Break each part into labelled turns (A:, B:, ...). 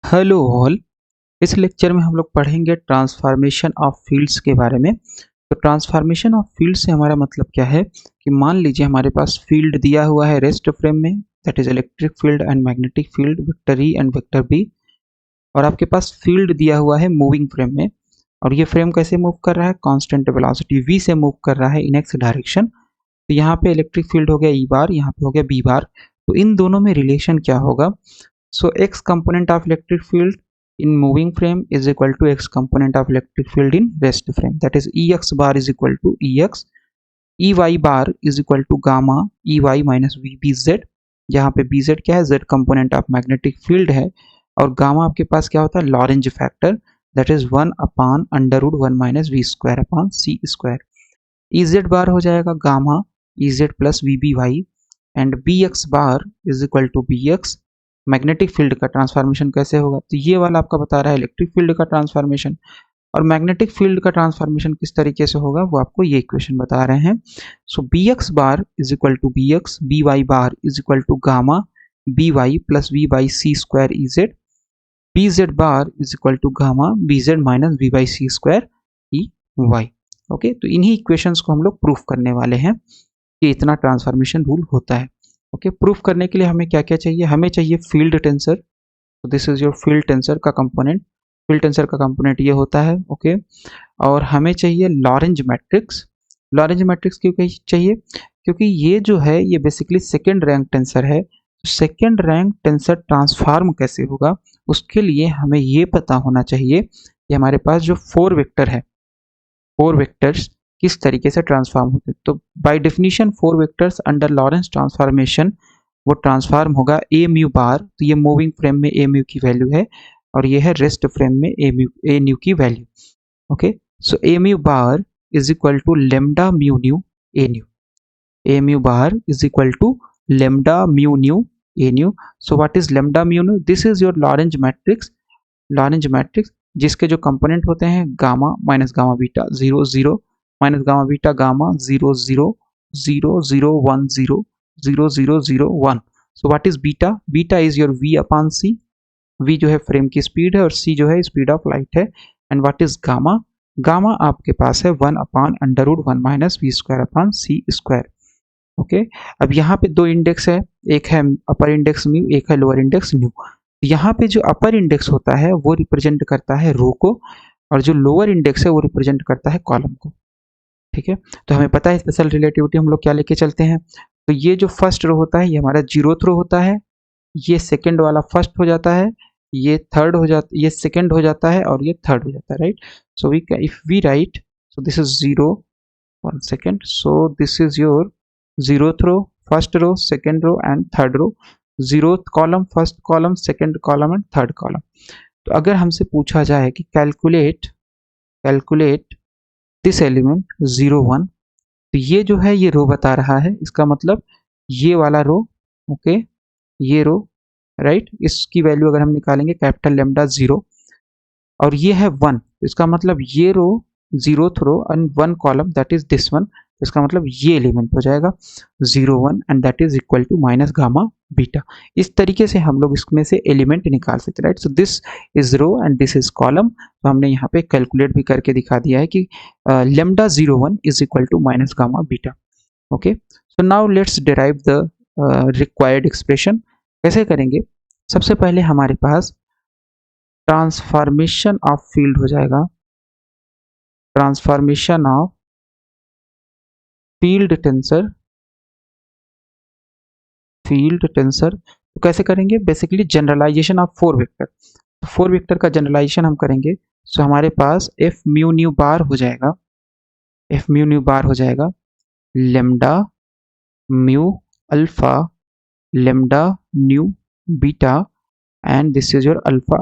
A: Hello all. इस lecture में हम लोग पढ़ेंगे ट्रांसफॉर्मेशन ऑफ फील्ड्स के बारे में। तो ट्रांसफॉर्मेशन ऑफ फील्ड से हमारा मतलब क्या है कि मान लीजिए हमारे पास फील्ड दिया हुआ है रेस्ट फ्रेम में, that is electric field and magnetic field vector E and vector B. और आपके पास फील्ड दिया हुआ है मूविंग फ्रेम में, और ये फ्रेम कैसे मूव कर रहा है, कांस्टेंट वेलोसिटी v से मूव कर रहा है इन एक्स डायरेक्शन। तो यहाँ पे इलेक्ट्रिक फील्ड हो गया ई बार, यहाँ पे हो गया बी बार। तो इन दोनों में रिलेशन क्या होगा? So x component of electric field in moving frame is equal to x component of electric field in rest frame. That is Ex bar is equal to Ex, Ey bar is equal to gamma Ey minus VBZ। यहाँ पे BZ क्या है, Z component of magnetic field है, और gamma आपके पास क्या होता है, Lorentz factor, that is 1 upon under root 1 minus V square upon C square. EZ bar हो जाएगा gamma EZ plus VBY, and BX bar is equal to BX। Magnetic field का transformation कैसे होगा, तो ये वाला आपका बता रहा है इलेक्ट्रिक फील्ड का ट्रांसफॉर्मेशन, और मैग्नेटिक फील्ड का ट्रांसफॉर्मेशन किस तरीके से होगा वो आपको ये इक्वेशन बता रहे हैं। So B X bar is equal to B X, B Y bar is equal to gamma B Y plus V by C square E Z, B Z bar is equal to gamma B Z minus V by C square E Y. Okay, तो इन्हीं equations को हम लोग proof करने वाले हैं कि इतना ट्रांसफॉर्मेशन रूल होता है। ओके, प्रूफ करने के लिए हमें क्या क्या चाहिए, हमें चाहिए फील्ड टेंसर। तो this is your field tensor का कंपोनेंट, फील्ड टेंसर का कंपोनेंट ये होता है। ओके, और हमें चाहिए लॉरेंज मैट्रिक्स। लॉरेंज मैट्रिक्स क्यों चाहिए, क्योंकि ये जो है ये बेसिकली सेकेंड रैंक टेंसर है। सेकेंड रैंक टेंसर ट्रांसफॉर्म कैसे होगा, उसके लिए हमें ये पता होना चाहिए कि हमारे पास जो फोर वेक्टर है, फोर वेक्टर्स किस तरीके से ट्रांसफॉर्म होते हैं। तो by definition four vectors under Lorentz transformation वो ट्रांसफॉर्म होगा ए म्यू बार। तो ये मूविंग फ्रेम में ए म्यू की वैल्यू है, और ये है रेस्ट फ्रेम में ए न्यू की value. Okay, so A mu bar is equal to lambda mu nu A nu. A mu bar is equal to lambda mu nu A nu. So what is lambda mu nu, this is your Lorentz matrix. Lorentz matrix जिसके जो component होते हैं gamma minus gamma beta 0 0 minus gamma beta gamma 0 0 0 0 1 0 0 0 0 1। So what is beta, beta is your v upon C. v जो है frame की speed है और c जो है स्पीड ऑफ लाइट है। And what is gamma, gamma आपके पास है 1 upon under root 1 minus V square upon C square. Okay, अब यहाँ पे दो इंडेक्स है, एक है अपर इंडेक्स म्यू, एक है लोअर इंडेक्स न्यू। यहाँ पे जो अपर इंडेक्स होता है वो रिप्रेजेंट करता है रो को, और जो लोअर इंडेक्स है वो रिप्रेजेंट करता है कॉलम को। ठीक है, तो हमें पता है स्पेशल रिलेटिविटी हम लोग क्या लेके चलते हैं। तो ये जो फर्स्ट रो होता है ये हमारा जीरोथ रो होता है, ये सेकंड वाला फर्स्ट हो जाता है, ये थर्ड हो जाता, ये सेकंड हो जाता है, और ये थर्ड हो जाता है, right. So we if we write, so this is zero, one second, so this is your zeroth row, first row, second row and third row. Zeroth column, first column, second column and third column. तो अगर हमसे पूछा जाए कि calculate this element 0 1, तो ये जो है ये रो बता रहा है, इसका मतलब ये वाला रो, ओके, ये रो, राइट, इसकी वैल्यू अगर हम निकालेंगे कैपिटल लेमडा 0, और ये है 1, इसका मतलब ये row zeroth row and 1 column that is this one, इसका मतलब ये एलिमेंट हो जाएगा 0 1 and that is equal to minus gamma beta. इस तरीके से हम लोग इसमें से एलिमेंट निकाल सकते हैं, right. So this is row and this is column. तो हमने यहाँ पे कैलकुलेट भी करके दिखा दिया है कि lambda 0 1 is equal to minus gamma beta. Okay, so now let's derive the required expression. कैसे करेंगे, सबसे पहले हमारे पास ट्रांसफॉर्मेशन ऑफ फील्ड हो जाएगा, transformation of field tensor, field tensor. तो कैसे करेंगे, basically generalization of four vector. तो फोर वेक्टर का जनरलाइजेशन हम करेंगे, सो हमारे पास एफ म्यू न्यू बार हो जाएगा, एफ म्यू न्यू बार हो जाएगा lambda mu alpha lambda nu beta, and this is your alpha,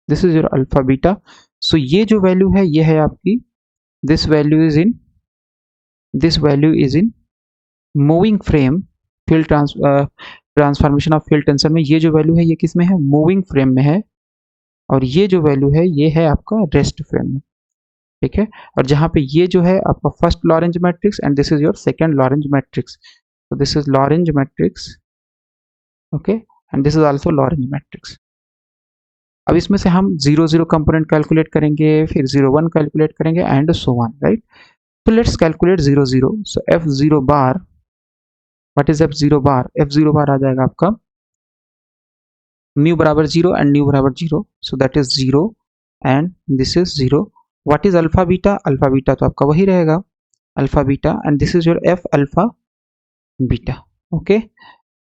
A: this is your alpha beta. So ये जो वैल्यू है ये है आपकी, this value is in moving frame field transformation of field tensor में। ये जो वैल्यू है ये किस में है, मूविंग फ्रेम में है, और ये जो वैल्यू है ये है आपका रेस्ट फ्रेम में। ठीक है, और जहां पे ये जो है आपका first Lorentz matrix and this is your second Lorentz matrix. so this is Lorentz matrix, okay, and this is also Lorentz matrix. अब इसमें से हम 0 0 कंपोनेंट कैलकुलेट करेंगे, फिर 0 1 कैलकुलेट करेंगे and so on, right. So let's calculate 0 0. So f0 bar, what is f0 bar? f0 bar आ जाएगा आपका mu बराबर 0 and nu बराबर 0. So that is 0 and this is 0. What is alpha beta? Alpha beta तो आपका वही रहेगा alpha beta and this is your f alpha beta. Okay,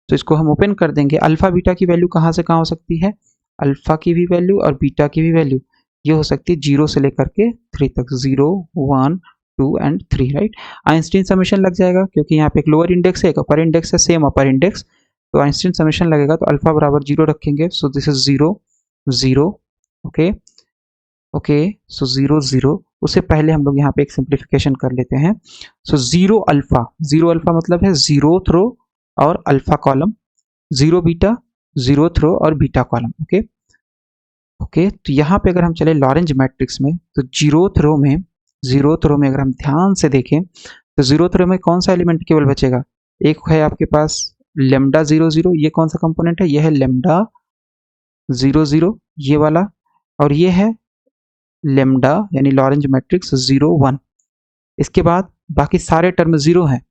A: तो इसको हम ओपन कर देंगे। अल्फा बीटा की वैल्यू कहाँ से कहाँ हो सकती है? अल्फा की भी वैल्यू और बीटा की भी वैल्यू ये हो सकती है 0 से लेकर के 3 तक, 0 1 2 एंड 3, राइट। आइंस्टीन समेशन लग जाएगा क्योंकि यहाँ पे एक लोअर इंडेक्स है, एक अपर इंडेक्स है, सेम अपर इंडेक्स, तो आइंस्टीन समेशन लगेगा तो अल्फा बराबर 0 रखेंगे। So this is 0 0, okay okay, so 0 0। उससे पहले हम लोग यहाँ पे एक सिंप्लीफिकेशन कर लेते हैं। सो 0 अल्फा मतलब है 0th रो और अल्फा कॉलम, 0 बीटा 0th रो और बीटा कॉलम, ओके ओके। तो यहाँ पे अगर हम चले लॉरेंज मैट्रिक्स में तो 0th रो में अगर हम ध्यान से देखें तो 0th रो में कौन सा एलिमेंट केवल बचेगा? एक है आपके पास लेमडा 0 0, ये कौन सा कंपोनेंट है? ये है लेमडा 0 0 ये वाला, और ये है लेमडा यानी लॉरेंज मैट्रिक्स 0 1। इसके बाद बाकी सारे टर्म 0 हैं,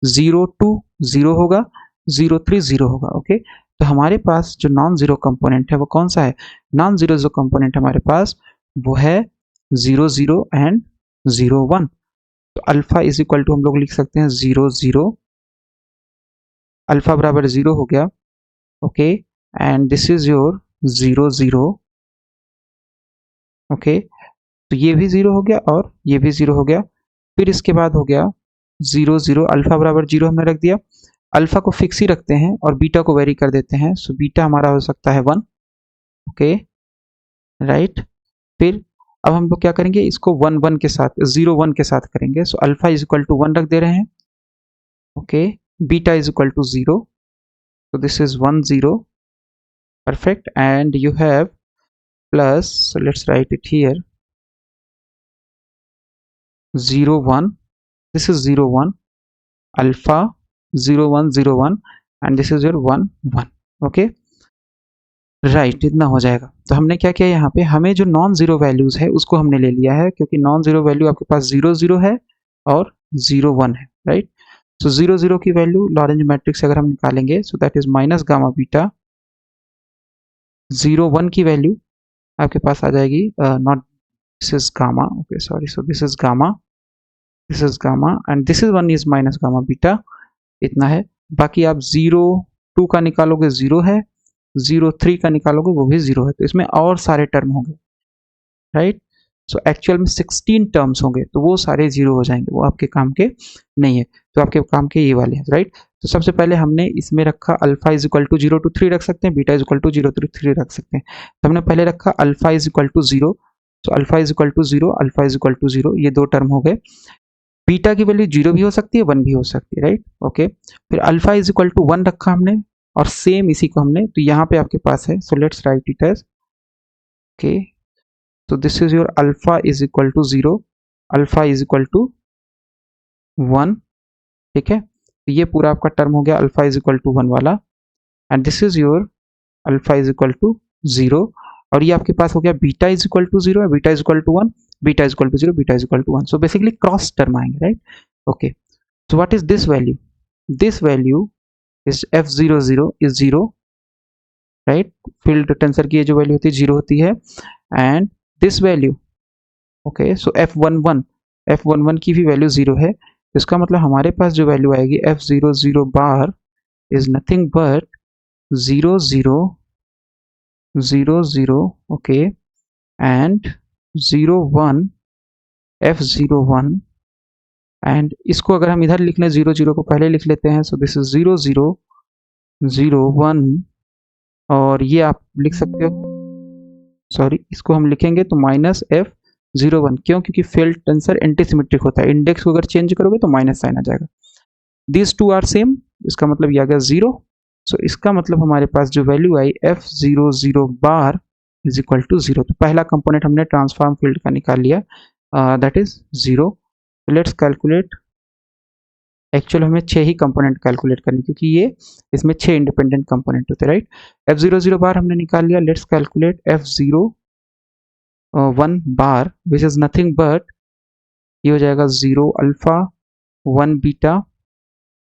A: 0 2 0 होगा, 0 3 0 होगा, ओके। तो हमारे पास जो नॉन जीरो कंपोनेंट है वो कौन सा है? नॉन जीरो जो कंपोनेंट हमारे पास वो है 0 0 एंड 0 1। तो अल्फा इज इक्वल टू हम लोग लिख सकते हैं 0 0, अल्फा बराबर 0 हो गया, okay, and this is your 0 0, okay. तो ये भी 0 हो गया और ये भी 0 हो गया। फिर इसके बाद हो गया 0 0, अल्फा बराबर 0 हमने रख दिया, अल्फा को फिक्स ही रखते हैं और बीटा को वेरी कर देते हैं। सो बीटा हमारा हो सकता है 1, ओके राइट। फिर अब हम लोग क्या करेंगे, इसको 1 1 के साथ 0 1 के साथ करेंगे। So alpha is equal to 1 रख दे रहे हैं, okay, beta is equal to 0, so this is 1 0, perfect, and you have plus, so let's write it here, 0 1, this is 0 1, alpha 0 1 0 1 and this is your 1 1, okay right, इतना हो जाएगा। तो हमने क्या किया, यहाँ पे हमें जो नॉन जीरो वैल्यूज है उसको हमने ले लिया है, क्योंकि नॉन जीरो वैल्यू आपके पास 0 0 है और 0 1 है, राइट। सो 0 0 की वैल्यू लॉरेंज मैट्रिक्स से अगर हम निकालेंगे सो that is minus gamma beta, 0 1 की वैल्यू आपके पास आ जाएगी not, this is gamma, okay sorry, so this is gamma and this is 1 is minus gamma beta, इतना है। बाकी आप 0 2 का निकालोगे 0 है, 0 3 का निकालोगे वो भी 0 है, तो इसमें और सारे टर्म होंगे, राइट। सो एक्चुअल में 16 टर्म्स होंगे, तो वो सारे 0 हो जाएंगे, वो आपके काम के नहीं है, तो आपके काम के ये वाले हैं, राइट। तो सबसे पहले हमने इसमें रखा alpha is equal to 0 to 3 रख सकते हैं, beta is equal to 0 to 3 रख सकते हैं। तो हमने पहले रखा अल्फा इज इक्वल टू 0, तो alpha is equal to 0, alpha is equal to 0, ये दो टर्म हो गए। बीटा की वैल्यू 0 भी हो सकती है 1 भी हो सकती है, राइट, ओके। फिर अल्फा इज इक्वल टू 1 रखा हमने, और सेम इसी को हमने, तो यहाँ पे आपके पास है, so let's write it as, okay, so this is your alpha is equal to 0, alpha is equal to 1, ठीक है। तो ये पूरा आपका टर्म हो गया अल्फा इज इक्वल टू 1 वाला, and this is your alpha is equal to 0, और ये आपके पास हो गया beta is equal to 0, beta is equal to 1, beta is equal to 0, beta is equal to 1। So basically cross term आएंगे, right, okay. So what is this value? This value is f00 is 0, right, field tensor की ये जो value होती है 0 होती है, and this value, okay, so f11 की भी वैल्यू 0 है, इसका मतलब हमारे पास जो वैल्यू आएगी f00 bar is nothing but 0 0 0 0, okay, and 0 1 f01, and इसको अगर हम इधर लिख लें 0 0 को पहले लिख लेते हैं, सो दिस इज 0 0 0 1, और ये आप लिख सकते हो, सॉरी इसको हम लिखेंगे तो माइनस f01, क्यों? क्योंकि फील्ड टेंसर एंटीसिमेट्रिक होता है, इंडेक्स को अगर चेंज करोगे तो माइनस साइन आ जाएगा। दिस टू आर सेम, इसका मतलब ये आ गया 0, सो इसका मतलब हमारे पास जो वैल्यू आई f00 bar is equal to 0। तो पहला कंपोनेंट हमने ट्रांसफॉर्म फील्ड का निकाल लिया, that is 0। Let's calculate actual हमें 6 ही कंपोनेंट कैलकुलेट करनी, क्योंकि ये इसमें 6 इंडिपेंडेंट कंपोनेंट होते हैं, राइट। F00 बार हमने निकाल लिया। Let's calculate F01 bar which is nothing but ये हो जाएगा 0 alpha 1 beta,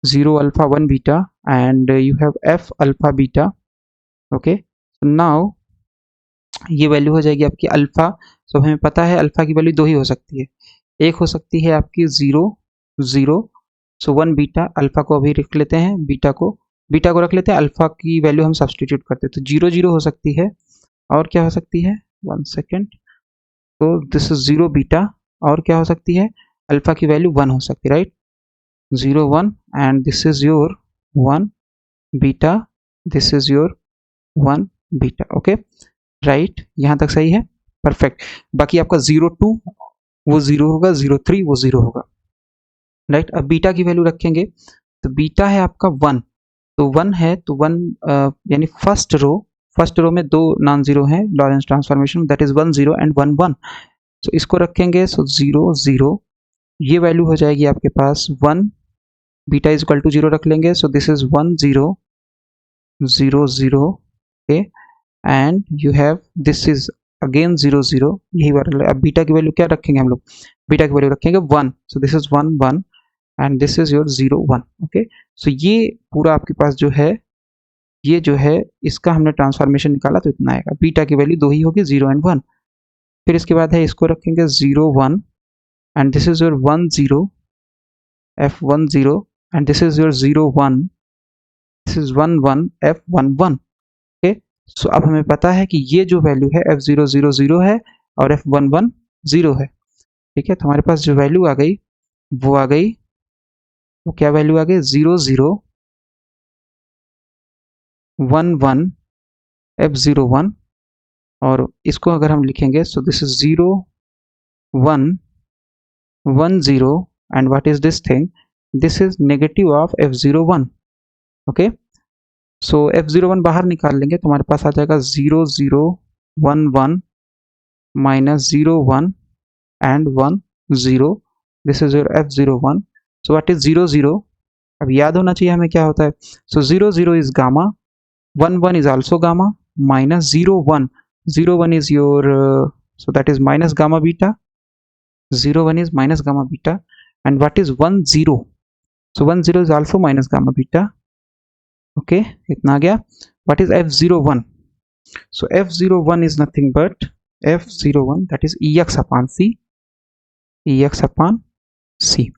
A: 0 alpha 1 beta and you have F alpha beta. Okay, now ये वैल्यू हो जाएगी आपकी अल्फा। सो हमें पता है अल्फा की वैल्यू 2 ही हो सकती है, एक हो सकती है आपकी 0 0, सो 1 बीटा, अल्फा को अभी रख लेते हैं, बीटा को रख लेते हैं, अल्फा की वैल्यू हम सब्सटीट्यूट करते हैं, तो 0 0 हो सकती है। और क्या हो सकती है, 1 सेकेंड, तो दिस इज 0 बीटा, और क्या हो सकती है, अल्फा की वैल्यू 1 हो सकती है, right, 0 1 and this is your 1 beta, this is your 1 beta. Okay right, यहाँ तक सही है, परफेक्ट। बाकी आपका 0 2 वो 0 होगा, 0 3 वो 0 होगा, राइट। अब बीटा की वैल्यू रखेंगे, तो बीटा है आपका 1, तो 1 है तो 1 यानी फर्स्ट रो में 2 नॉन जीरो हैं Lorentz transformation, that is 1 0 and 1 1। सो इसको रखेंगे, सो 0 0, ये वैल्यू हो जाएगी आपके पास 1, बीटा इज इक्वल टू 0 रख लेंगे, सो this is 1 0 0 0, okay, and you have this is again 0 0, यही बार। अब बीटा की वैल्यू क्या रखेंगे हम लोग, बीटा की वैल्यू रखेंगे 1, so this is 1 1 and this is your 0 1। Okay, so ये पूरा आपके पास जो है, ये जो है इसका हमने ट्रांसफॉर्मेशन निकाला, तो इतना आएगा। बीटा की वैल्यू 2 ही होगी, 0 एंड 1। फिर इसके बाद है इसको रखेंगे 0 1 and this is your 1 0 F1 0 and this is your 0 1, this is 1 1 F1 1। Okay, so अब हमें पता है कि ये जो वैल्यू है F0 0 0 है और F1 1 0 है, ठीक है। तो हमारे पास जो वैल्यू आ गई वो आ गई, तो क्या वैल्यू आ गई, 0 0 1 1 F0 1, और इसको अगर हम लिखेंगे, सो this is 0 1 1 0 and what is this thing, this is negative of F01। Okay, so F01 बाहर निकाल लेंगे तो हमारे पास आ जाएगा 0 0 1 1 minus 0 1 and 1 0, this is your F01। so what is 0 0, अब याद होना चाहिए हमें क्या होता है, so 0 0 is gamma, 1 1 is also gamma, minus 0 1, 0 1 is your so that is minus gamma beta, 0 1 is minus gamma beta, and what is 1 0, so 1 0 is also minus gamma beta। okay, इतना आ गया। what is F01, so F01 is nothing but F01, that is Ex upon C, Ex upon C।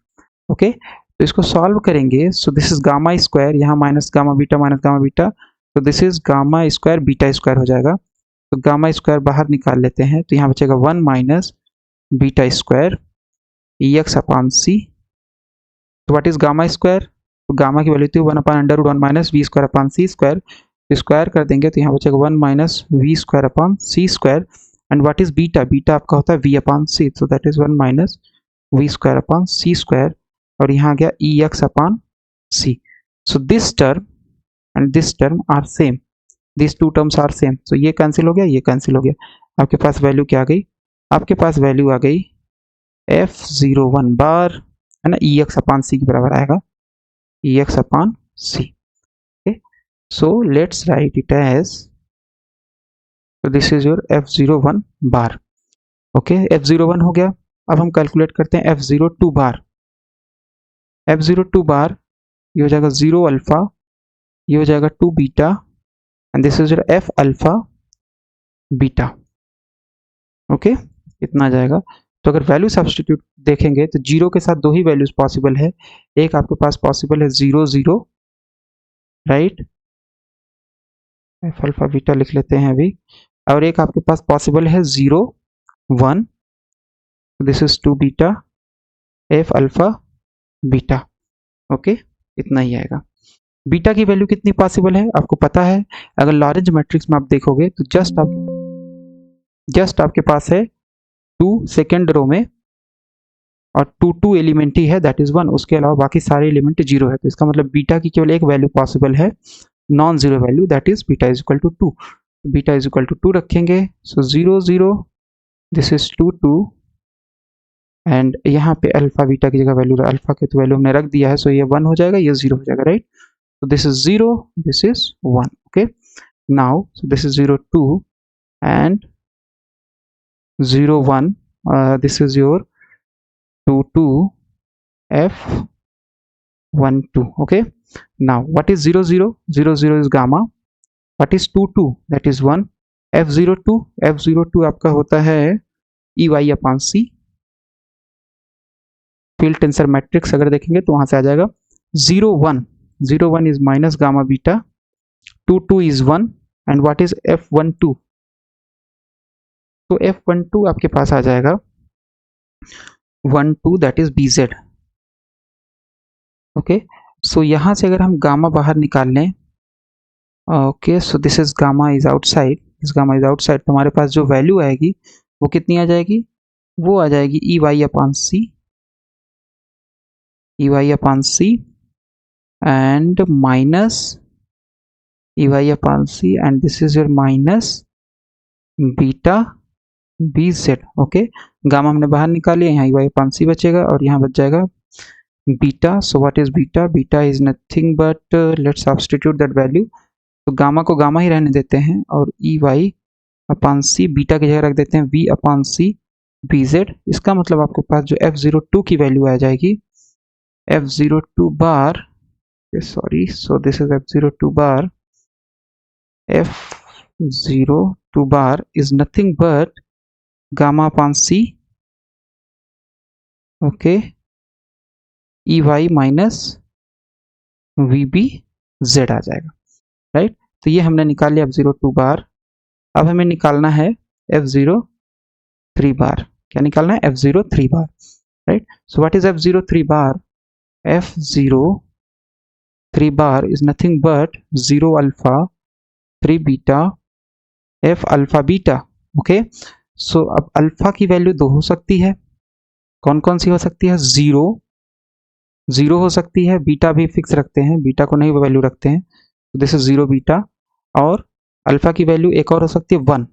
A: okay, तो इसको solve करेंगे, सो this is gamma square, यहाँ minus gamma beta, तो this is gamma square beta square हो जाएगा, तो gamma square बाहर निकाल लेते हैं, तो यहाँ बचेगा 1 minus beta square Ex upon C। तो व्हाट इज गामा स्क्वायर, तो गामा की वैल्यू थी 1 upon under root 1 minus V square upon सी स्क्वायर, स्क्वायर कर देंगे तो यहाँ बचेगा 1 minus V square upon C square, and what is beta, beta आपका होता है वी अपॉन सी, तो that is 1 minus V square upon C square, और यहाँ गया Ex upon C। So this term and this term are same, this two terms are same, so ये cancel हो गया, ये कैंसिल हो गया, आपके पास वैल्यू क्या आ गई, आपके पास वैल्यू आ गई F01 बार, है ना, Ex अपॉन C के बराबर आएगा, Ex upon C। okay, so let's write it as, so this is your F01 bar. Okay, F01 हो गया। अब हम कैलकुलेट करते हैं F02 बार। F02 बार ये हो जाएगा 0 अल्फा, ये हो जाएगा 2 beta, and this is your F alpha beta. Okay, इतना आ जाएगा। तो अगर वैल्यू सब्सटीट्यूट देखेंगे तो 0 के साथ 2 ही वैल्यूज पॉसिबल है, एक आपके पास पॉसिबल है 0 0, राइट, F अल्फा बीटा लिख लेते हैं अभी, और एक आपके पास पॉसिबल है 0 1, this is 2 beta F alpha beta. Okay, इतना ही आएगा। बीटा की वैल्यू कितनी पॉसिबल है आपको पता है, अगर लॉरेंज मैट्रिक्स में आप देखोगे तो जस्ट आपके पास है 2 सेकेंड रो में और 2 एलिमेंट ही है, दैट इज 1, उसके अलावा बाकी सारे एलिमेंट 0 है, तो इसका मतलब बीटा की केवल एक वैल्यू पॉसिबल है, non zero value, that is beta is equal to 2। Beta is equal to 2 रखेंगे, सो 0 0, दिस इज 2 2, एंड यहाँ पे अल्फा बीटा की जगह वैल्यू, अल्फा की तो वैल्यू हमने रख दिया है, सो ये 1 हो जाएगा, ये 0 हो जाएगा, right. So this is 0, this is 1. Okay, now so this is 0 2 and 0 1. This is your 2 2 f 1 2. Okay, now what is 0 0? 0 0 is gamma. What is 2 2? That is 1. f02 आपका होता है EY upon C. Field tensor matrix अगर देखेंगे तो वहां से आ जाएगा 0 1. 0 1 is minus gamma beta. 2 2 is 1. And what is f12? तो f12 आपके पास आ जाएगा 1 2, that is bz. ओके, सो यहाँ से अगर हम गामा बाहर निकाल लें, okay, so this is gamma is outside, this gamma is outside, तो हमारे पास जो वैल्यू आएगी वो कितनी आ जाएगी, वो आ जाएगी EY upon C, EY upon C and minus EY upon C, and this is your minus beta BZ. Okay, gamma हमने बाहर निकाली, यहाँ EY upon C बचेगा और यहाँ बच जाएगा beta. So what is beta? Beta is nothing but, let's substitute that value. तो गामा को गामा ही रहने देते हैं और EY upon C बीटा की जगह रख देते हैं V upon C BZ. इसका मतलब आपके पास जो f02 की वैल्यू आ जाएगी, f02 bar, sorry, so this is f02 bar, f02 bar is nothing but gamma upon C, okay, EY minus VBZ आ जाएगा, राइट. तो ये हमने निकाल लिया f02 बार. अब हमें निकालना है f03 बार. क्या निकालना है? f03 bar, right. So what is f03 bar? f03 bar is nothing but 0 alpha 3 beta f alpha beta. Okay, so अब अल्फा की वैल्यू 2 हो सकती है. कौन कौन सी हो सकती है? 0 हो सकती है, बीटा भी फिक्स रखते हैं, बीटा को नहीं वैल्यू रखते हैं, तो दिस इज 0 बीटा. और अल्फा की वैल्यू एक और हो सकती है 1,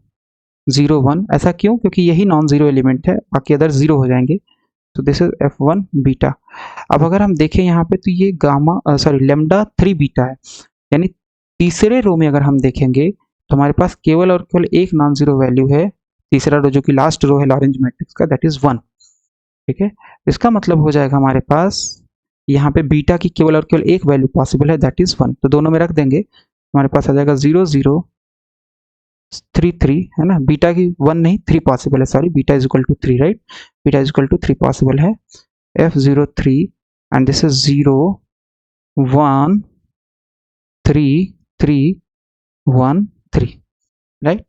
A: 0 1. ऐसा क्यों? क्योंकि यही नॉन जीरो एलिमेंट है, बाकी अदर 0 हो जाएंगे. तो दिस इज f1 बीटा. अब अगर हम देखें यहाँ पे तो ये गामा सॉरी लेमडा 3 बीटा है, यानी तीसरे रो में अगर हम देखेंगे तो हमारे पास केवल और केवल एक नॉन जीरो वैल्यू है, तीसरा रो जो कि लास्ट रो है लॉरेंज मैट्रिक्स का, दैट इज 1. ठीक है, इसका मतलब हो जाएगा हमारे पास यहाँ पे बीटा की केवल और केवल एक वैल्यू पॉसिबल है, दैट इज 1. तो दोनों में रख देंगे, हमारे पास आ जाएगा 0 0 3 3, है ना. बीटा की 1 नहीं 3 पॉसिबल है, sorry, beta is equal to 3, right. Beta is equal to 3 possible है. f03 and this is 0 1 3 3 1 3, right.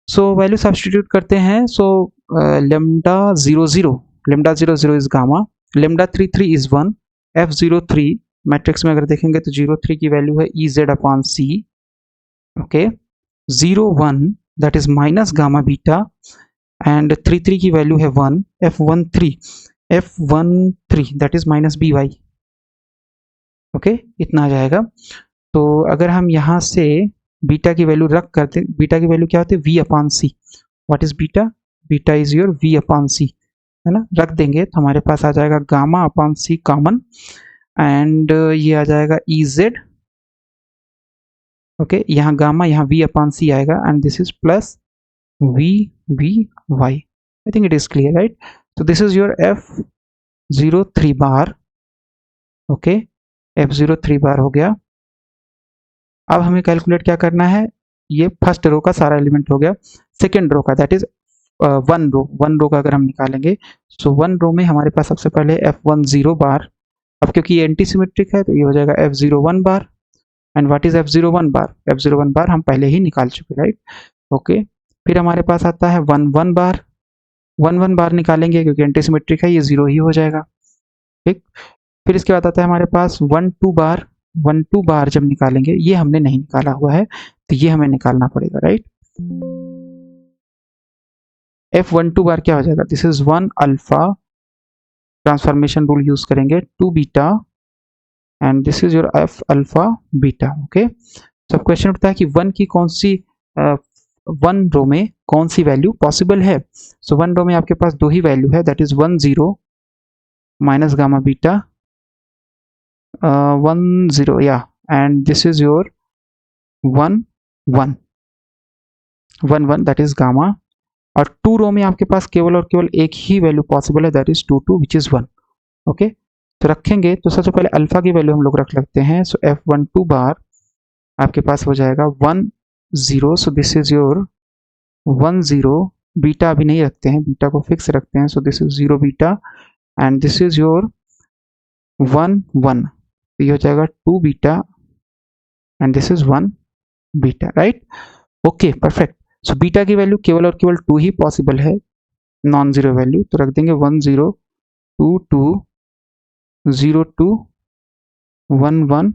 A: So value substitute करते हैं. So lambda 0 0 is gamma, lambda 3 3 is 1, f03 matrix में अगर देखेंगे तो 03 की वैल्यू है EZ upon C. Okay, 0 1 that is minus gamma beta and 3 3 की वैल्यू है 1, f13 that is minus BY. Okay, इतना आ जाएगा. तो अगर हम यहाँ से बीटा की वैल्यू रख करते, बीटा की वैल्यू क्या होती है? V upon C. What is beta? Beta is your V upon C, है ना. रख देंगे तो हमारे पास आ जाएगा gamma upon C common and ये आ जाएगा EZ. ओके, यहाँ गामा, यहाँ V अपॉन C आएगा and this is plus VBY. I think it is clear, right. तो this is your f03 bar. Okay, f03 bar हो गया. अब हमें कैलकुलेट क्या करना है? ये फर्स्ट रो का सारा एलिमेंट हो गया. सेकेंड रो का, दैट इज 1 रो का अगर हम निकालेंगे, सो 1 रो में हमारे पास सबसे पहले f10 बार. अब क्योंकि ये एंटी सिमेट्रिक है तो ये हो जाएगा f01 bar. And what is f01 bar? f01 बार हम पहले ही निकाल चुके, राइट. ओके, फिर हमारे पास आता है 1 1 बार. 1 1 बार निकालेंगे क्योंकि एंटी सिमेट्रिक है, ये 0 ही हो जाएगा, ठीक. फिर इसके बाद आता है हमारे पास 1 2 बार. 1 2 बार जब निकालेंगे, ये हमने नहीं निकाला हुआ है तो ये हमें निकालना पड़ेगा, राइट. f12 बार क्या हो जाएगा? This is 1 alpha, transformation rule use करेंगे, 2 beta and this is your f alpha beta. Okay, सब क्वेश्चन उठता है कि 1 की कौन सी वन रो में कौन सी वैल्यू पॉसिबल है। सो वन रो में आपके पास दो ही वैल्यू है, that is 1 0 minus gamma beta 1 0 या and this is your 1 1 1 1 that is gamma. और टू रो में आपके पास केवल और केवल एक ही वैल्यू पॉसिबल है, that is 2 2 which is 1। Okay, तो रखेंगे तो सबसे पहले अल्फा की वैल्यू हम लोग रख लेते हैं। सो F12 बार आपके पास हो जाएगा 1 0। सो दिस इज योर 1 0। बीटा अभी नहीं रखते हैं, बीटा को फिक्स रखते हैं। सो this is 0 beta and this is your 1 1। तो ये हो जाएगा 2 beta and this is 1 beta, right. Okay perfect. So beta की वैल्यू केवल और केवल 2 ही पॉसिबल है, नॉन जीरो वैल्यू, तो रख देंगे 1 0 2 2 0 2 1 1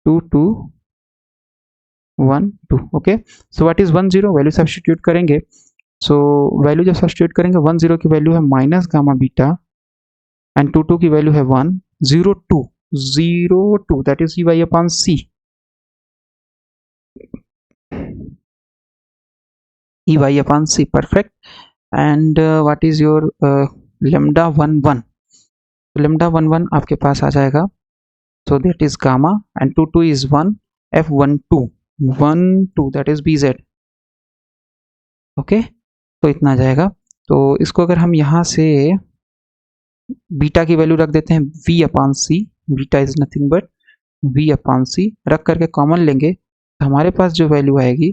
A: 2 2 1 2। Okay, so what is 1 0, value substitute करेंगे। सो वैल्यू जब सब्स्टिट्यूट करेंगे 1 0 की वैल्यू है माइनस गामा बीटा एंड 2 2 की वैल्यू है 1 0 2 0 2 that is y upon c, y upon c, perfect। and what is your lambda 1 1, lambda 1 1 आपके पास आ जाएगा। so that is gamma and 2 2 is 1 f12 1 2 that is bz। Okay, तो इतना आ जाएगा। तो इसको अगर हम यहाँ से बीटा की वैल्यू रख देते हैं v upon C, beta is nothing but v upon C, रख करके कॉमन लेंगे तो हमारे पास जो वैल्यू आएगी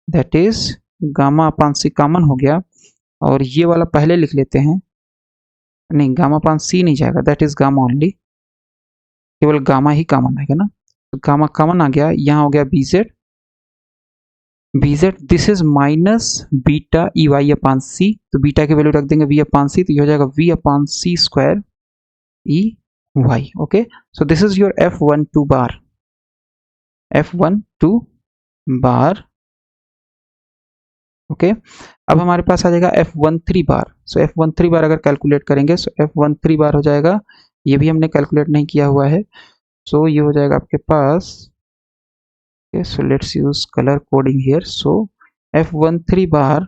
A: that is gamma upon C, common हो गया। और ये वाला पहले लिख लेते हैं, नहीं गामा अपॉन सी नहीं जाएगा, दैट इज गामा ओनली, केवल गामा ही कॉमन आएगा ना। तो गामा कॉमन आ गया, यहाँ हो गया B Z, B Z this is minus beta E Y upon C, तो बीटा की वैल्यू रख देंगे वी अपॉन सी, तो ये हो जाएगा V upon C square E Y. Okay, so this is your F12 bar, F12 bar. Okay, अब हमारे पास आ जाएगा F13 बार। सो F13 बार अगर कैलकुलेट करेंगे सो F13 बार हो जाएगा, ये भी हमने कैलकुलेट नहीं किया हुआ है। सो ये हो जाएगा आपके पास, okay, so let's use color coding here। so F13 बार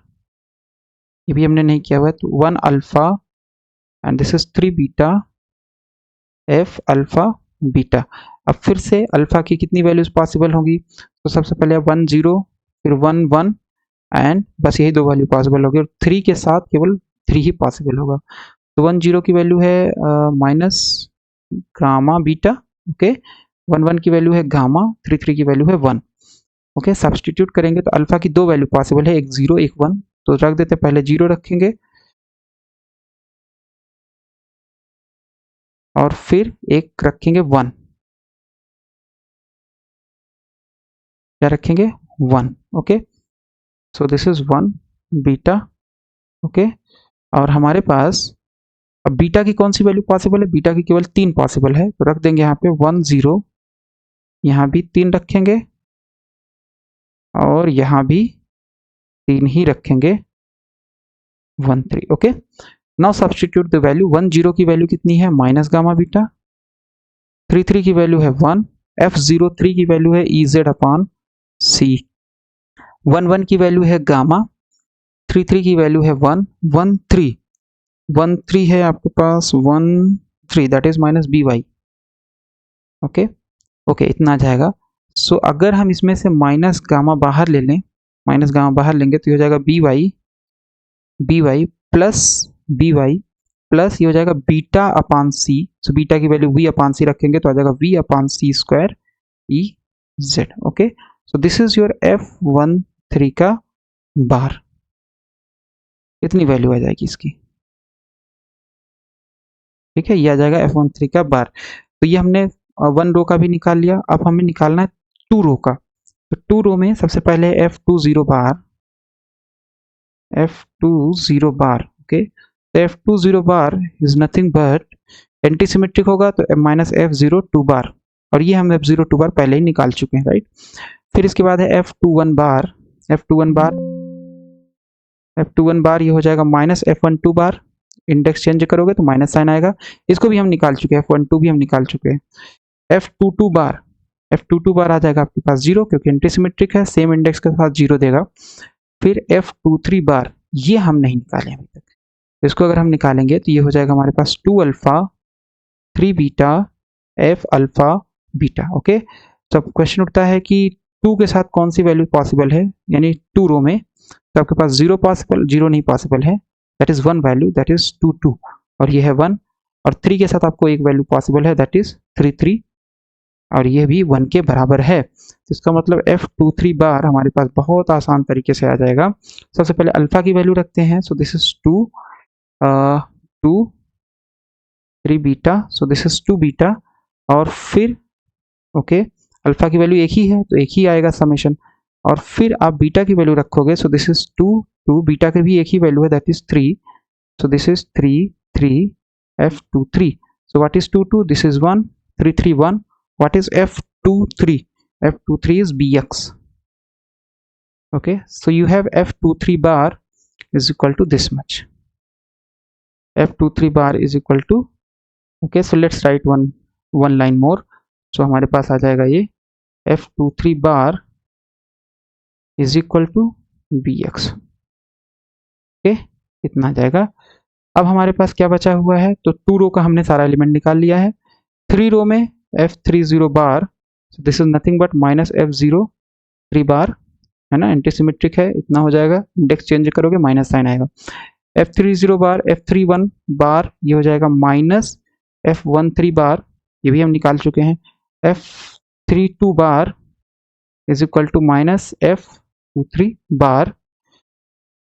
A: ये भी हमने नहीं किया हुआ है, तो 1 alpha and this is 3 beta F alpha beta. अब फिर से अल्फा की कितनी वैल्यूज पॉसिबल होंगी, तो सबसे पहले 1 0 फिर 1 1 एंड बस यही दो वैल्यू पॉसिबल होगी, और 3 के साथ केवल 3 ही पॉसिबल होगा। तो 1 0 की वैल्यू है माइनस गामा बीटा, ओके, 1 1 की वैल्यू है गामा, 3 3 की वैल्यू है 1। ओके, सब्सटीट्यूट करेंगे तो अल्फा की दो वैल्यू पॉसिबल है, एक 0 एक 1, तो रख देते हैं, पहले 0 रखेंगे और फिर एक रखेंगे 1, क्या रखेंगे 1। Okay, so this is 1 beta. Okay, और हमारे पास अब बीटा की कौन सी वैल्यू पॉसिबल है, बीटा की केवल 3 पॉसिबल है, तो रख देंगे यहाँ पे 1 0, यहाँ भी 3 रखेंगे और यहाँ भी 3 ही रखेंगे 1 3। Okay, now substitute the value. 1 0 की वैल्यू कितनी है, माइनस गामा बीटा, 3 3 की वैल्यू है 1, F03 की वैल्यू है EZ अपॉन C, 1 1 की वैल्यू है गामा, 3 3 की वैल्यू है 1 1 3 1 3 है आपके पास 1 3 that is minus BY। Okay okay, इतना आ जाएगा। सो अगर हम इसमें से माइनस गामा बाहर ले लें, माइनस गामा बाहर लेंगे तो ये हो जाएगा BY प्लस BY प्लस ये हो जाएगा beta upon C. So beta की वैल्यू V अपॉन सी रखेंगे तो आ जाएगा V upon C square EZ। Okay, so this is your F13 का बार, इतनी वैल्यू आ जाएगी इसकी। ठीक है, ये आ जाएगा F13 का बार। तो ये हमने 1 रो का भी निकाल लिया, अब हमें निकालना है 2 रो का। तो 2 रो में सबसे पहले F20 बार, F20 बार। ओके, तो F20 bar is nothing but anti symmetric होगा तो माइनस F02 बार, और ये हम F02 बार पहले ही निकाल चुके हैं, राइट। फिर इसके बाद है F21 बार, F21 बार, F21 बार ये हो जाएगा माइनस F12 बार, इंडेक्स चेंज करोगे तो माइनस साइन आएगा, इसको भी हम निकाल चुके हैं, F12 भी हम निकाल चुके हैं। F22 बार, F22 बार आ जाएगा आपके पास 0 क्योंकि एंटीसिमेट्रिक है, सेम इंडेक्स के साथ 0 देगा। फिर F23 बार ये हम नहीं निकाले अभी तक, इसको अगर हम निकालेंगे तो ये हो जाएगा हमारे पास 2 alpha 3 beta F alpha beta. Okay, तो अब क्वेश्चन उठता है कि 2 के साथ कौन सी वैल्यू पॉसिबल है, यानी 2 रो में, तो आपके पास 0 पॉसिबल, 0 नहीं पॉसिबल है, that is 1 value, that is 2 2, और ये है 1, और 3 के साथ आपको एक वैल्यू पॉसिबल है, दैट इज 3 3, और ये भी 1 के बराबर है। तो इसका मतलब F23 बार हमारे पास बहुत आसान तरीके से आ जाएगा। सबसे पहले अल्फा की वैल्यू रखते हैं, सो this is 2 2 3 beta, so this is 2 beta, और फिर ओके अल्फा की वैल्यू एक ही है तो एक ही आएगा समेशन, और फिर आप बीटा की वैल्यू रखोगे, सो दिस इज 2 2, बीटा के भी एक ही वैल्यू है, that is 3, so this is 3 3 F23, so what is 2 2, this is 1 3 3 1, what is F23, F23 is Bx. Okay, so you have F23 bar is equal to this much, F23 bar is equal to, okay, so let's write one line more, so हमारे पास आ जाएगा ये F23 bar is equal to Bx. okay, इतना आ जाएगा। अब हमारे पास क्या बचा हुआ है, तो 2 रो का हमने सारा एलिमेंट निकाल लिया है। 3 रो में F30 bar, so this is nothing but minus F03 बार, है ना, एंटीसिमेट्रिक है, इतना हो जाएगा, इंडेक्स चेंज करोगे माइनस साइन आएगा। F30 बार, F31 बार ये हो जाएगा माइनस F13 बार, ये भी हम निकाल चुके हैं। F32 bar is equal to minus F23 bar.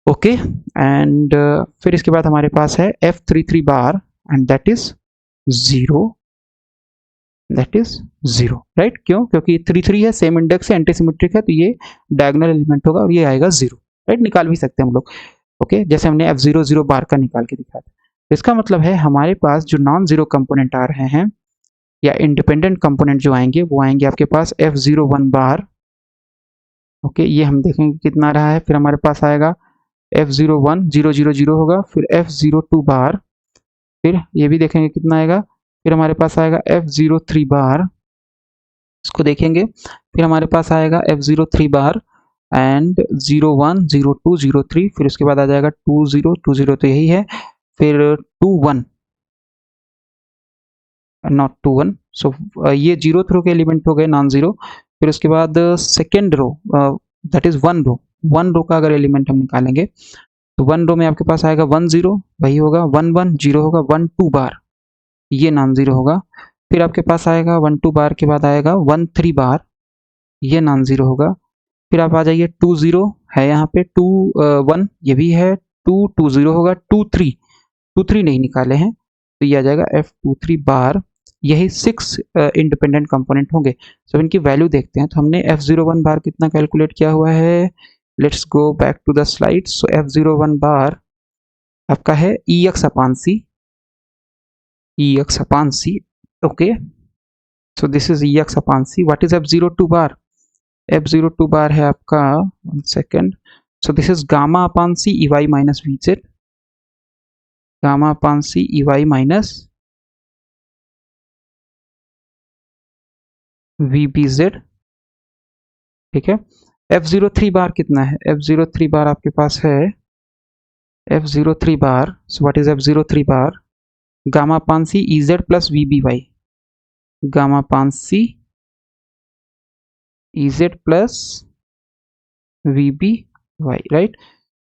A: Okay, and फिर इसके बाद हमारे पास है F33 bar and that is 0, that is 0, right. क्यों? क्योंकि 3 3 है, सेम इंडेक्स है, एंटीसिमेट्रिक है, तो ये डायगोनल एलिमेंट होगा और ये आएगा 0, राइट। निकाल भी सकते हैं हम लोग, ओके, जैसे हमने F00 बार का निकाल के दिखाया था। इसका मतलब है हमारे पास जो नॉन जीरो कंपोनेंट आ रहे हैं या इंडिपेंडेंट कंपोनेंट जो आएंगे वो आएंगे आपके पास F01 बार, ओके, ये हम देखेंगे कितना रहा है। फिर हमारे पास आएगा F01 0 0 0 होगा, फिर F02 बार, फिर ये भी देखेंगे कितना आएगा। फिर हमारे पास आएगा F03 बार, इसको देखेंगे। फिर हमारे पास आएगा F03 बार एंड 01 02 03, फिर उसके बाद आ जाएगा 20 20, तो यही है। फिर 21 नॉट 21, सो ये 0th रो के एलिमेंट हो गए नॉन जीरो। फिर उसके बाद सेकेंड रो दैट इज 1 रो, 1 रो का अगर एलिमेंट हम निकालेंगे तो 1 रो में आपके पास आएगा 1 0, वही होगा 1 1 0 होगा, 1 2 बार ये नॉन जीरो होगा। फिर आपके पास आएगा 1 2 बार के बाद आएगा 1 3 बार, ये नॉन जीरो होगा। फिर आप आ जाइए 2 0 है यहाँ पे, 2 1 ये भी है, 2 2 0 होगा, 2 3 नहीं निकाले हैं तो ये आ जाएगा F23 बार। यही 6 इंडिपेंडेंट कंपोनेंट होंगे। सो इनकी वैल्यू देखते हैं। तो हमने F01 बार कितना कैलकुलेट किया हुआ है, let's go back to the slide. So F01 bar आपका है EX upon C, okay, so this is EX upon C। What is F02 bar, F02 bar है आपका, one second, so this is gamma upon C EY minus VZ, gamma upon C EY minus VBZ, ठीक है। F03 बार कितना है, F03 बार आपके पास है F03 bar, so what is F03 bar, gamma upon C EZ plus VBY, gamma upon C EZ plus VBY, right.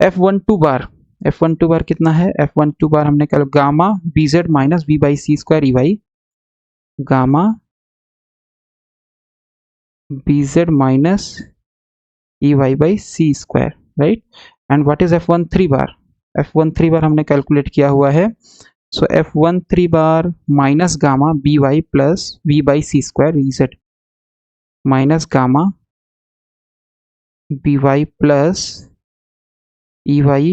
A: F12 बार कितना है, F12 बार हमने कहा gamma BZ minus V by C square EY, gamma BZ minus EY by C square, right. And what is F13 bar, F13 बार हमने calculate किया हुआ है, सो F13 bar minus gamma BY plus V by C square EZ minus gamma BY plus EY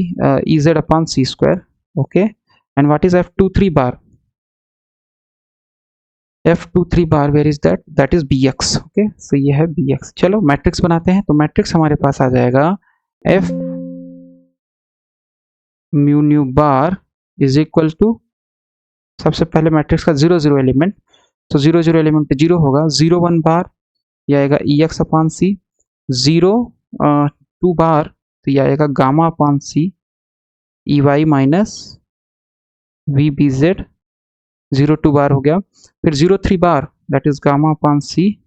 A: EZ upon C square, okay. And what is F23 bar, F23 bar where is that, that is BX, okay, so ये है BX। चलो matrix बनाते हैं। तो matrix हमारे पास आ जाएगा F mu nu bar is equal to, सबसे पहले मैट्रिक्स का 0 0 एलिमेंट, तो 0 0 एलिमेंट 0 होगा, 0 1 बार ये आएगा ई एक्स अपान सी, 0 2 बार तो ये आएगा gamma upon C E Y minus V B Z, 0 2 bar हो गया, फिर 0 3 bar that is gamma upon C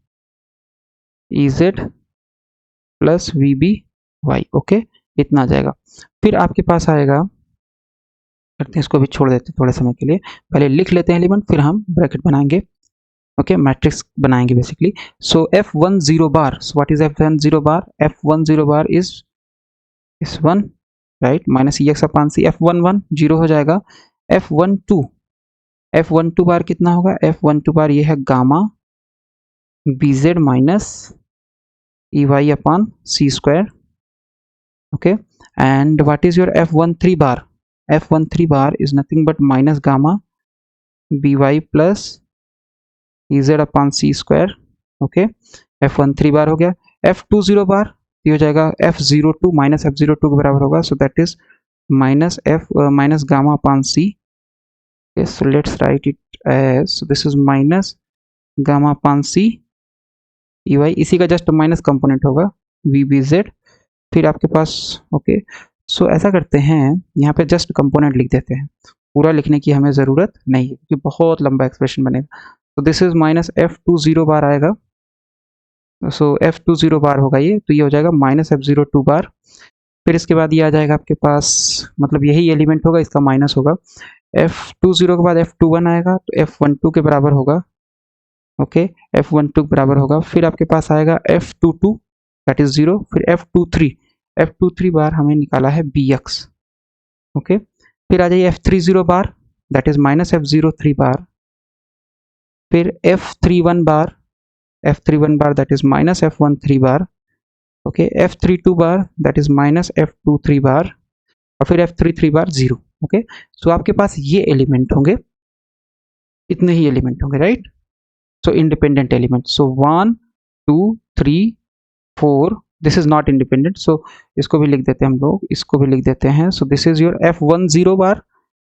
A: E Z plus V B Y. Okay, इतना आ जाएगा। फिर आपके पास आएगा, करते हैं इसको भी छोड़ देते हैं थोड़े समय के लिए, पहले लिख लेते हैं एलिमेंट फिर हम ब्रैकेट बनाएंगे। ओके, मैट्रिक्स बनाएंगे basically. So F10 bar, so what is F10 bar? F10 bar is 1 right, minus E X upon C, F11 0 हो जाएगा। F12 बार कितना होगा? F12 बार ये है gamma B Z minus E Y upon C square. Okay, and what is your F13 bar? F13 bar is nothing but minus gamma by plus ez upon c square। Okay, F13 बार हो गया। F20 बार ये हो जाएगा F02 minus F02 के बराबर होगा, so that is minus minus gamma upon C. So let's write it as, so this is minus gamma upon C E Y, इसी का जस्ट माइनस कंपोनेंट होगा वी बी जेड। फिर आपके पास okay, सो ऐसा करते हैं यहाँ पे जस्ट कंपोनेंट लिख देते हैं, पूरा लिखने की हमें ज़रूरत नहीं है क्योंकि बहुत लंबा एक्सप्रेशन बनेगा। तो दिस इज माइनस F20 बार आएगा, सो F20 बार होगा ये, तो ये हो जाएगा माइनस F02 बार। फिर इसके बाद ये आ जाएगा आपके पास, मतलब यही एलिमेंट होगा, इसका माइनस होगा। F20 के बाद F21 आएगा तो F12 के बराबर होगा। ओके, F12 के बराबर होगा। फिर आपके पास आएगा F22 दैट इज 0, फिर F23 बार हमें निकाला है Bx। ओके, फिर आ जाइए F30 bar that is minus F03 बार, फिर F31 bar that is minus F13 bar. Okay, F32 bar that is minus F23 बार, और फिर F33 बार 0। ओके, सो आपके पास ये एलिमेंट होंगे, इतने ही एलिमेंट होंगे right. So independent element, so 1 2 3 4, this is not independent, so इसको भी लिख देते हैं हम लोग, इसको भी लिख देते हैं। सो दिस इज योर F10 बार,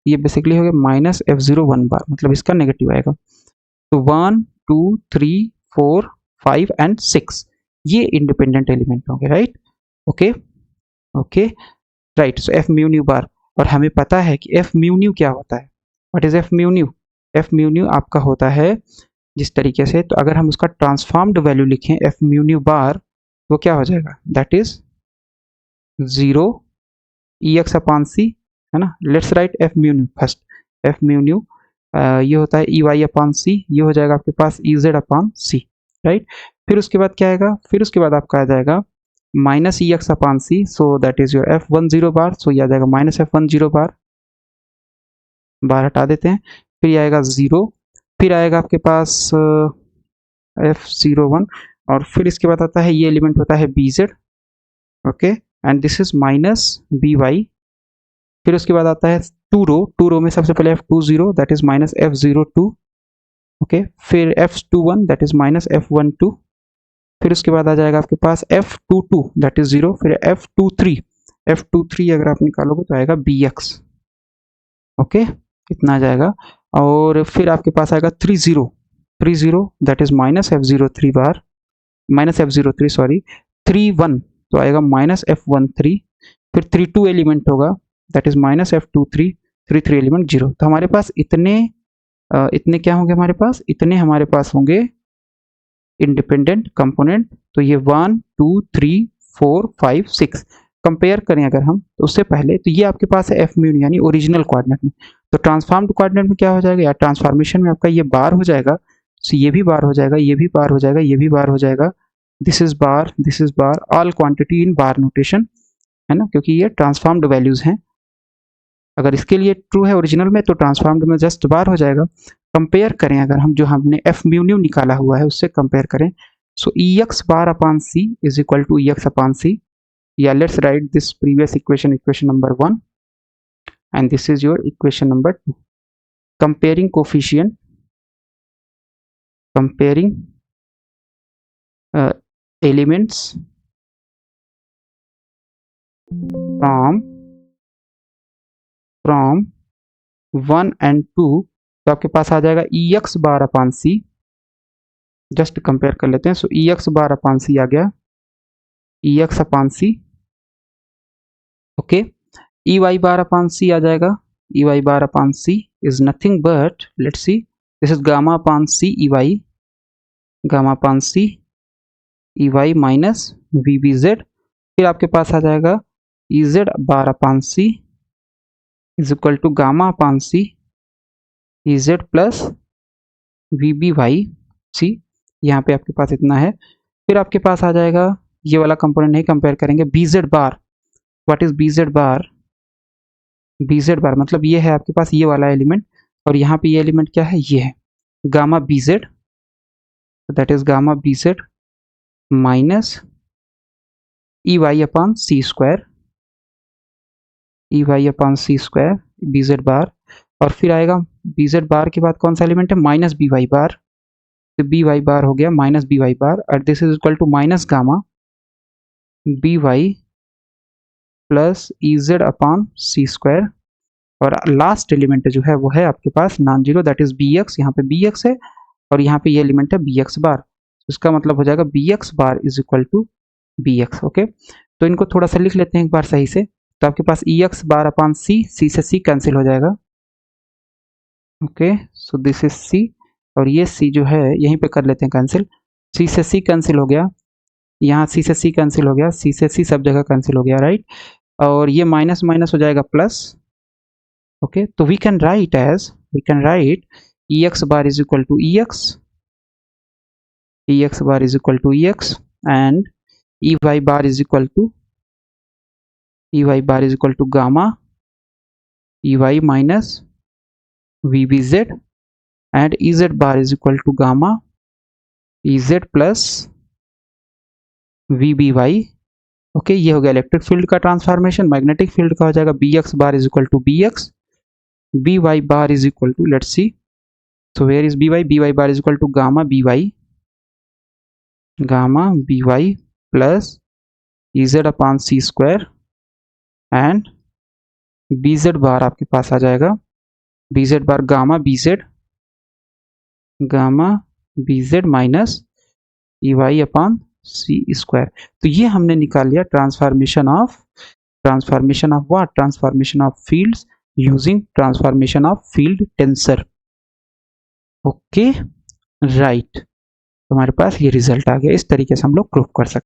A: ये बेसिकली हो गया माइनस F01 बार, मतलब इसका नेगेटिव आएगा। तो 1 2 3 4 5 एंड 6 ये इंडिपेंडेंट एलिमेंट होंगे राइट। ओके ओके राइट, सो F म्यू न्यू बार, और हमें पता है कि F म्यू न्यू क्या होता है। What is F mu new? F mu new आपका होता है जिस तरीके से, तो अगर हम उसका ट्रांसफॉर्म्ड वैल्यू लिखें F म्यू न्यू बार, वो क्या हो जाएगा? That is 0 E x upon c, है ना। Let's write F mu nu first. F mu nu ये होता है ई वाई अपॉन सी, ये हो जाएगा आपके पास ई जेड अपॉन सी राइट। फिर उसके बाद क्या आएगा? फिर उसके बाद आपका आ जाएगा minus E x upon C, so that is your F10 bar, so ये आ जाएगा माइनस F10 बार हटा देते हैं। फिर ये आएगा 0, फिर आएगा आपके पास F01, और फिर इसके बाद आता है ये एलिमेंट होता है B Z. Okay, and this is minus B Y. फिर उसके बाद आता है टू रो में सबसे पहले F20 that is minus F02। Okay, फिर F21 that is minus F12। फिर उसके बाद आ जाएगा आपके पास F22 दैट इज 0, फिर F23 अगर आप निकालोगे तो आएगा Bx। ओके, इतना आ जाएगा। और फिर आपके पास आएगा 30 that is minus F03 bar, minus F03 sorry 31, तो आएगा माइनस F13। फिर 32 एलिमेंट होगा that is minus F23, 33 element 0। तो हमारे पास इतने क्या होंगे? हमारे पास इतने हमारे पास होंगे इंडिपेंडेंट कंपोनेंट। तो ये 1 2 3 4 5 6 कंपेयर करें अगर हम, तो उससे पहले तो ये आपके पास है F म्यू यानी ओरिजिनल कोऑर्डिनेट में। तो ट्रांसफॉर्म्ड कोऑर्डिनेट में क्या हो जाएगा, या ट्रांसफॉर्मेशन में आपका ये बार हो जाएगा, सो ये भी बार हो जाएगा, ये भी बार हो जाएगा, ये भी बार हो जाएगा। This is bar, all quantity in bar notation, है ना, क्योंकि ये ट्रांसफॉर्म्ड वैल्यूज हैं। अगर इसके लिए ट्रू है ओरिजिनल में, तो ट्रांसफॉर्म्ड में जस्ट बार हो जाएगा। कंपेयर करें अगर हम, जो हमने F म्यू न्यू निकाला हुआ है उससे कंपेयर करें, so E x bar upon c is equal to E x upon c, या let's write this previous equation number 1 and this is your equation number 2, comparing coefficient, comparing elements from 1 and 2, तो आपके पास आ जाएगा ई x bar upon सी just compare कर लेते हैं। सो E x बार upon C आ गया, E X upon C, okay. E Y bar upon C आ जाएगा, E Y bar upon C is nothing but, let's see, this is gamma upon C E Y, gamma upon C E Y minus V B Z. फिर आपके पास आ जाएगा E Z bar upon C is equal to gamma upon C E Z plus V B Y C. यहाँ पे आपके पास इतना है। फिर आपके पास आ जाएगा, ये वाला कंपोनेंट नहीं कंपेयर करेंगे, B Z bar. What is B Z bar? B Z bar मतलब ये है आपके पास ये वाला एलिमेंट, और यहाँ पे ये एलिमेंट क्या है, ये है gamma B z, that is gamma B Z minus E Y upon C square, E Y upon C square B Z bar. और फिर आएगा बी जेड बार के बाद कौन सा एलिमेंट है, माइनस बी वाई बार, तो बी वाई बार हो गया माइनस बी वाई बार, और this is equal to minus gamma B Y plus E z upon C square. और लास्ट एलिमेंट जो है वो है आपके पास non zero, that is B x. यहाँ पे बी एक्स है और यहाँ पे ये एलिमेंट है बी एक्स बार, इसका मतलब हो जाएगा B X bar is equal to B X, okay. तो इनको थोड़ा सा लिख लेते हैं एक बार सही से। तो आपके पास ई एक्स बार अपॉन सी, सी से सी कैंसिल हो जाएगा, okay. So this is C, और ये सी जो है यहीं पे कर लेते हैं कैंसिल, सी से सी कैंसिल हो गया, यहाँ सी से सी कैंसिल हो गया, सी से सी सब जगह कैंसिल हो गया, राइट। और ये माइनस माइनस हो जाएगा प्लस, ओके। तो we can write E x bar is equal to E x bar is equal to E X, and E Y bar is equal to gamma E Y minus V B Z, and E Z bar is equal to gamma E Z plus V B Y, okay. ये हो गया electric field का transformation. Magnetic field का हो जाएगा B X bar is equal to B X, B Y bar is equal to, let's see, so where is by bar is equal to gamma by plus ez upon c square, and bz bar आपके पास आ जाएगा bz bar gamma bz minus ey upon सी square. तो ये हमने निकाल लिया transformation of what, transformation of fields using transformation of field tensor, okay, right. हमारे पास ये रिजल्ट आ गया। इस तरीके से हम लोग प्रूफ कर सकते हैं।